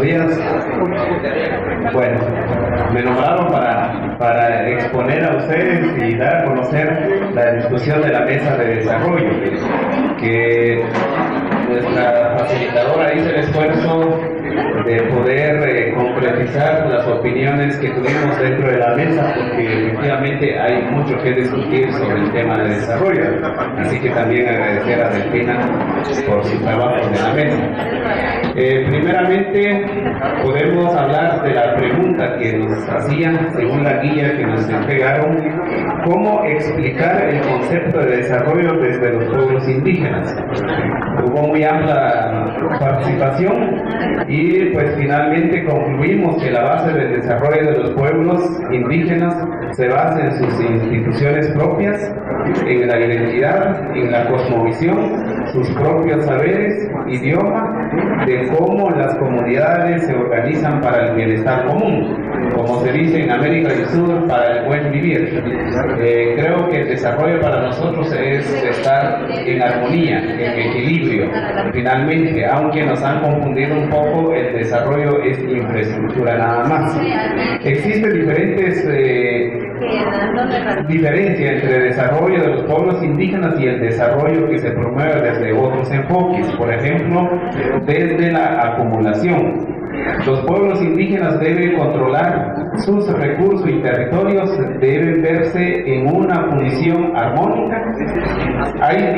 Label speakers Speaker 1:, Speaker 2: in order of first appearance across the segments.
Speaker 1: buenos días. Bueno, me nombraron para exponer a ustedes y dar a conocer la discusión de la mesa de desarrollo, que nuestra facilitadora hizo el esfuerzo de poder concretizar las opiniones que tuvimos dentro de la mesa, porque efectivamente hay mucho que discutir sobre el tema de desarrollo. Así que también agradecer a Delfina por su trabajo en la mesa. Primeramente, podemos hablar de la pregunta que nos hacían, según la guía que nos entregaron, cómo explicar el concepto de desarrollo desde los pueblos indígenas. Hubo muy amplia participación y pues finalmente concluimos que la base del desarrollo de los pueblos indígenas se basa en sus instituciones propias, en la identidad, en la cosmovisión, sus propios saberes, idioma, de cómo las comunidades se organizan para el bienestar común, como se dice en América del Sur, para el buen vivir. Creo que el desarrollo para nosotros es estar en armonía, en equilibrio. Finalmente, aunque nos han confundido un poco, el desarrollo es infraestructura nada más. Existen diferencias entre el desarrollo de los pueblos indígenas y el desarrollo que se promueve desde otros enfoques, por ejemplo, desde la acumulación. Los pueblos indígenas deben controlar sus recursos y territorios, deben verse en una función armónica. Hay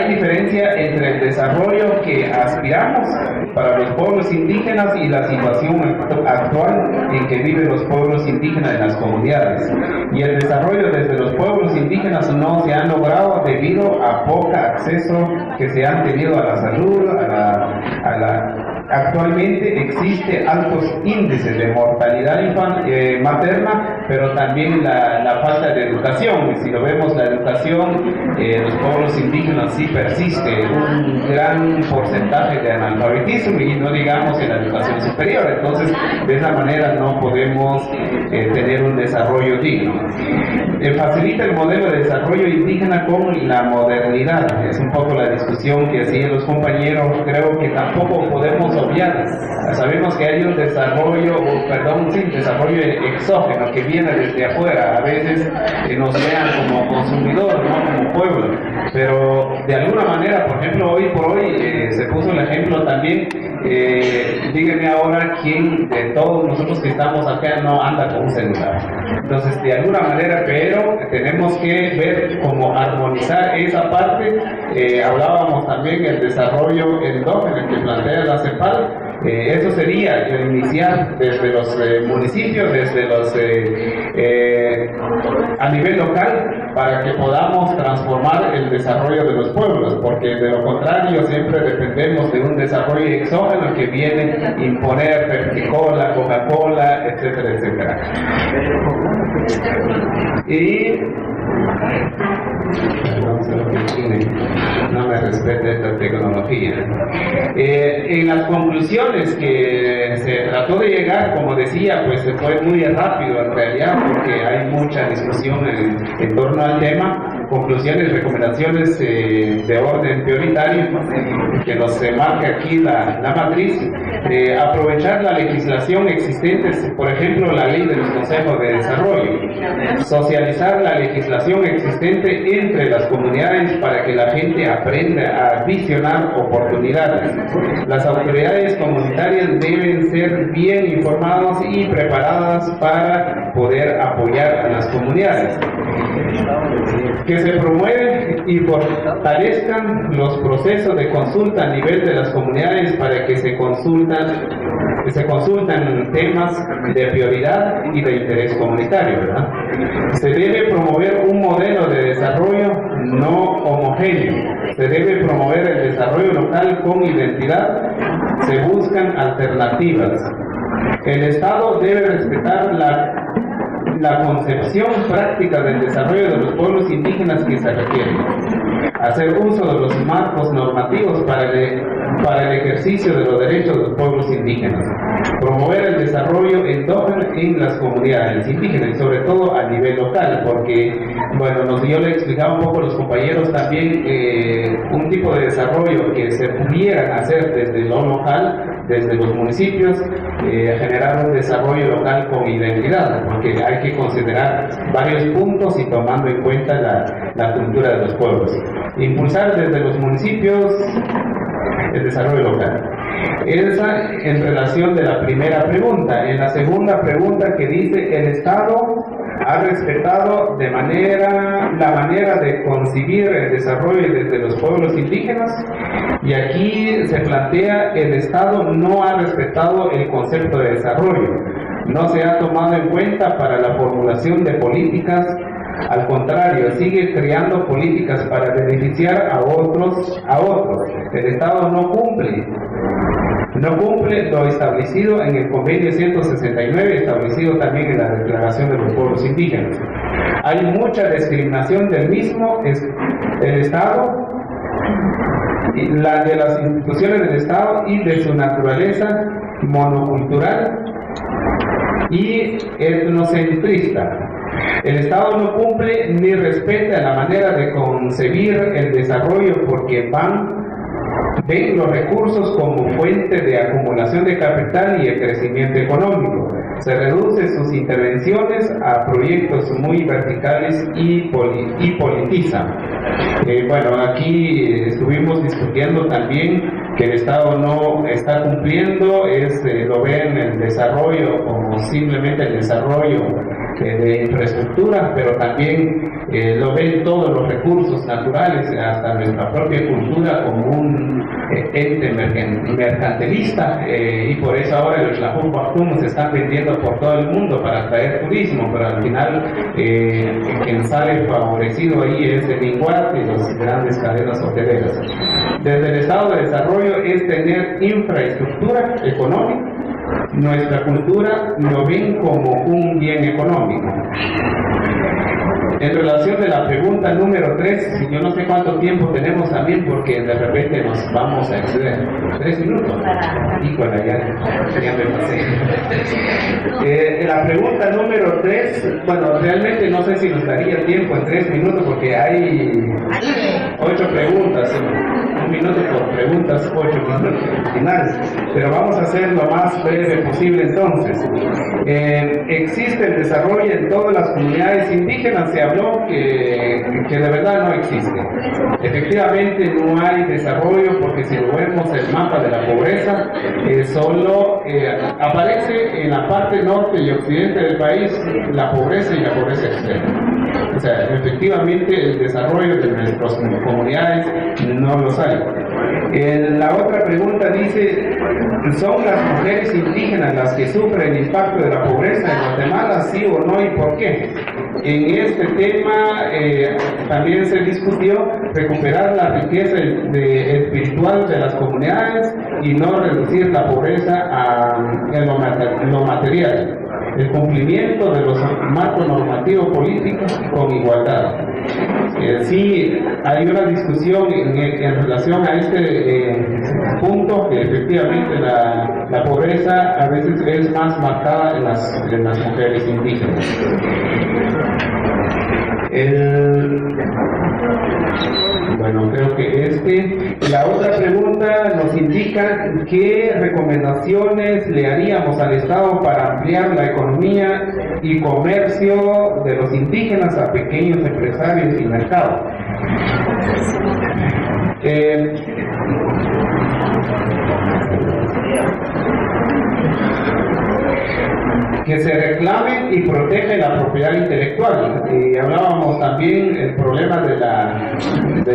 Speaker 1: diferencia entre el desarrollo que aspiramos para los pueblos indígenas y la situación actual en que viven los pueblos indígenas en las comunidades. Y el desarrollo desde los pueblos indígenas no se ha logrado debido a poco acceso que se han tenido a la salud, Actualmente existe altos índices de mortalidad materna, pero también la falta de educación. Si lo vemos, la educación en los pueblos indígenas sí persiste un gran porcentaje de analfabetismo, y no digamos en la educación superior. Entonces, de esa manera no podemos tener un desarrollo digno. Facilita el modelo de desarrollo indígena con la modernidad. Es un poco la discusión que hacían los compañeros. Creo que tampoco podemos obviar. Sabemos que hay un desarrollo exógeno que viene desde afuera. A veces nos vean como consumidor, no como pueblo. Pero de alguna manera, por ejemplo, hoy por hoy se puso el ejemplo también. Díganme ahora quién de todos nosotros que estamos acá no anda con un celular. Entonces, de alguna manera, pero tenemos que ver cómo armonizar esa parte. Hablábamos también del desarrollo endógeno que plantea la CEPAL. Eso sería iniciar desde los municipios, desde los a nivel local, para que podamos transformar el desarrollo de los pueblos, porque de lo contrario siempre dependemos de un desarrollo exógeno que viene a imponer Pepsi-Cola, Coca-Cola, etcétera, etcétera. Y no me respete esta tecnología. En las conclusiones que se trató de llegar, como decía, pues se fue muy rápido en realidad, porque hay mucha discusión en torno al tema. Conclusiones, recomendaciones de orden prioritario que nos marca aquí la matriz. Aprovechar la legislación existente, por ejemplo la ley de los consejos de desarrollo. Socializar la legislación existente entre las comunidades para que la gente aprenda a visionar oportunidades. Las autoridades comunitarias deben ser bien informadas y preparadas para poder apoyar a las comunidades. Que se promueven y fortalezcan los procesos de consulta a nivel de las comunidades para que se consultan temas de prioridad y de interés comunitario, ¿verdad? Se debe promover un modelo de desarrollo no homogéneo. Se debe promover el desarrollo local con identidad. Se buscan alternativas. El Estado debe respetar la concepción práctica del desarrollo de los pueblos indígenas que se requiere, hacer uso de los marcos normativos para el ejercicio de los derechos de los pueblos indígenas, promover el desarrollo endógeno en las comunidades indígenas y sobre todo a nivel local, porque, bueno, yo le explicaba un poco a los compañeros también un tipo de desarrollo que se pudiera hacer desde lo local, desde los municipios, generar un desarrollo local con identidad, porque hay que considerar varios puntos y tomando en cuenta la cultura de los pueblos. Impulsar desde los municipios el desarrollo local. Esa en relación de la primera pregunta. En la segunda pregunta que dice, el Estado ha respetado la manera de concebir el desarrollo desde los pueblos indígenas, y aquí se plantea el Estado no ha respetado el concepto de desarrollo, no se ha tomado en cuenta para la formulación de políticas. Al contrario, sigue creando políticas para beneficiar a otros. El Estado no cumple lo establecido en el convenio 169, establecido también en la Declaración de los Pueblos Indígenas. Hay mucha discriminación del mismo, el Estado, la de las instituciones del Estado y de su naturaleza monocultural y etnocentrista. El Estado no cumple ni respeta la manera de concebir el desarrollo porque ven los recursos como fuente de acumulación de capital y el crecimiento económico. Se reducen sus intervenciones a proyectos muy verticales y politizan. Bueno, aquí estuvimos discutiendo también que el Estado no está cumpliendo, lo ven el desarrollo como simplemente el desarrollo de infraestructura, pero también lo ven todos los recursos naturales, hasta nuestra propia cultura, como un ente mercantilista, y por eso ahora los Tlajumpartum se están vendiendo por todo el mundo para atraer turismo, pero al final quien sale favorecido ahí es el Minguat y las grandes cadenas hoteleras. Desde el Estado de Desarrollo es tener infraestructura económica. Nuestra cultura lo ven como un bien económico. En relación de la pregunta número 3, yo no sé cuánto tiempo tenemos también, porque de repente nos vamos a exceder. 3 minutos. Híjole, ya me pasé. La pregunta número 3, bueno, realmente no sé si nos daría tiempo en 3 minutos, porque hay 8 preguntas. 1 minuto por preguntas, 8 minutos finales. Pero vamos a hacer lo más breve posible entonces. ¿Existe el desarrollo en todas las comunidades indígenas? Se habló que de verdad no existe. Efectivamente no hay desarrollo, porque si lo vemos el mapa de la pobreza, solo aparece en la parte norte y occidente del país la pobreza y la pobreza extrema. O sea, efectivamente el desarrollo de nuestras comunidades no los hay. La otra pregunta dice, ¿son las mujeres indígenas las que sufren el impacto de la pobreza en Guatemala, sí o no, y por qué? En este tema también se discutió recuperar la riqueza espiritual de las comunidades y no reducir la pobreza en lo material. El cumplimiento de los marcos normativos políticos con igualdad. Sí, hay una discusión en relación a este punto, que efectivamente la pobreza a veces es más marcada en las mujeres indígenas. Bueno, creo que la otra pregunta nos indica qué recomendaciones le haríamos al Estado para ampliar la economía y comercio de los indígenas a pequeños empresarios y mercados. Que se reclame y protege la propiedad intelectual. Hablábamos también el problema de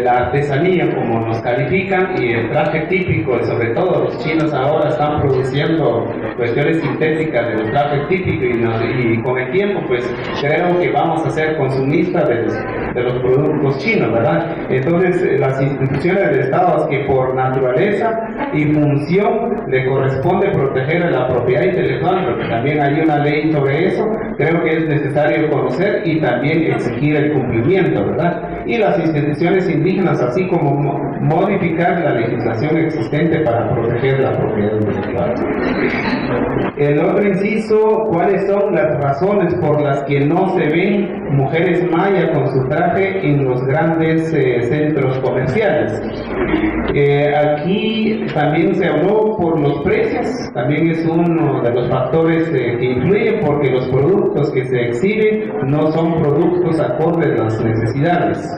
Speaker 1: la artesanía, como nos califican, y el traje típico, sobre todo los chinos ahora están produciendo cuestiones sintéticas de los trajes típicos, y con el tiempo pues creo que vamos a ser consumistas de los productos chinos, ¿verdad? Entonces las instituciones del Estado, que por naturaleza y función le corresponde proteger la propiedad intelectual, también hay una ley sobre eso. Creo que es necesario conocer y también exigir el cumplimiento, ¿verdad? Y las instituciones indígenas, así como modificar la legislación existente para proteger la propiedad intelectual. El otro inciso, ¿cuáles son las razones por las que no se ven mujeres maya con su traje en los grandes centros comerciales? Aquí también se habló por los precios, también es uno de los factores que influyen, porque los productos que se exhiben no son productos acordes a las necesidades.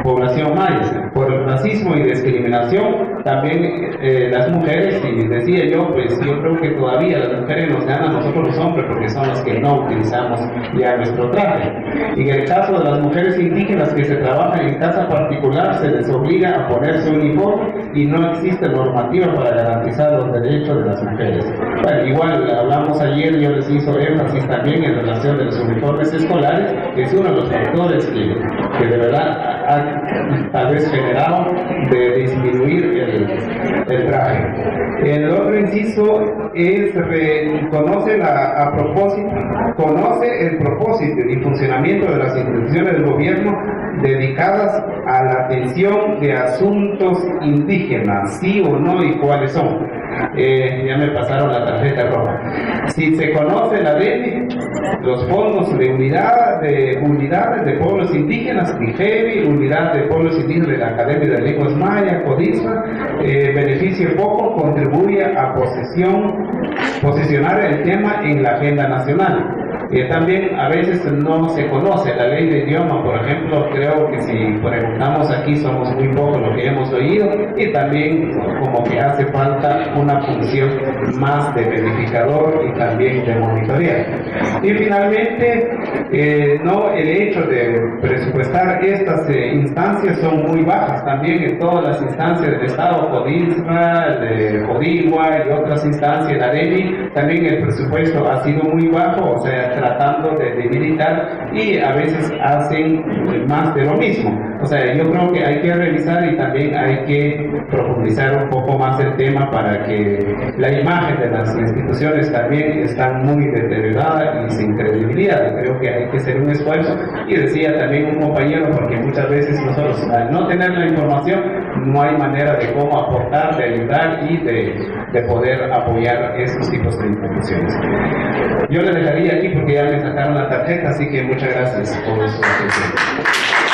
Speaker 1: Población maya, por el racismo y discriminación, también las mujeres, y decía yo, pues yo creo que todavía las mujeres nos ganan a nosotros los hombres, porque son las que no utilizamos ya nuestro traje. Y en el caso de las mujeres indígenas que se trabajan en casa particular, se les obliga a ponerse uniforme y no existe normativa para garantizar los derechos de las mujeres. Bueno, igual hablamos ayer, yo les hizo énfasis también en relación de los uniformes escolares, que es uno de los factores que de verdad ha tal vez generado de disminuir el traje. El otro inciso es conoce el propósito y funcionamiento de las instituciones del gobierno dedicadas a la atención de asuntos indígenas, sí o no, y cuáles son. Ya me pasaron la tarjeta roja. Si se conoce la DENI, los fondos de unidades de pueblos indígenas, DIGEVI, unidad de pueblos indígenas de la Academia de Lenguas Maya, CODISMA, beneficio poco, contribuye a posicionar el tema en la agenda nacional. También a veces no se conoce la ley de idioma, por ejemplo. Creo que si preguntamos aquí somos muy pocos lo que hemos oído, y también como que hace falta una función más de verificador y también de monitorear. Y finalmente, el hecho de presupuestar estas instancias son muy bajas también en todas las instancias del Estado, CODISMA, de CODIGUA y otras instancias, la DENI, también el presupuesto ha sido muy bajo, o sea, tratando de debilitar, y a veces hacen más de lo mismo. O sea, yo creo que hay que revisar y también hay que profundizar un poco más el tema, para que la imagen de las instituciones también está muy deteriorada y sin credibilidad. Creo que hay que hacer un esfuerzo, y decía también un compañero, porque muchas veces nosotros al no tener la información no hay manera de cómo aportar, de ayudar y de poder apoyar esos tipos de instituciones. Yo les dejaría aquí porque ya me sacaron la tarjeta, así que muchas gracias por su atención.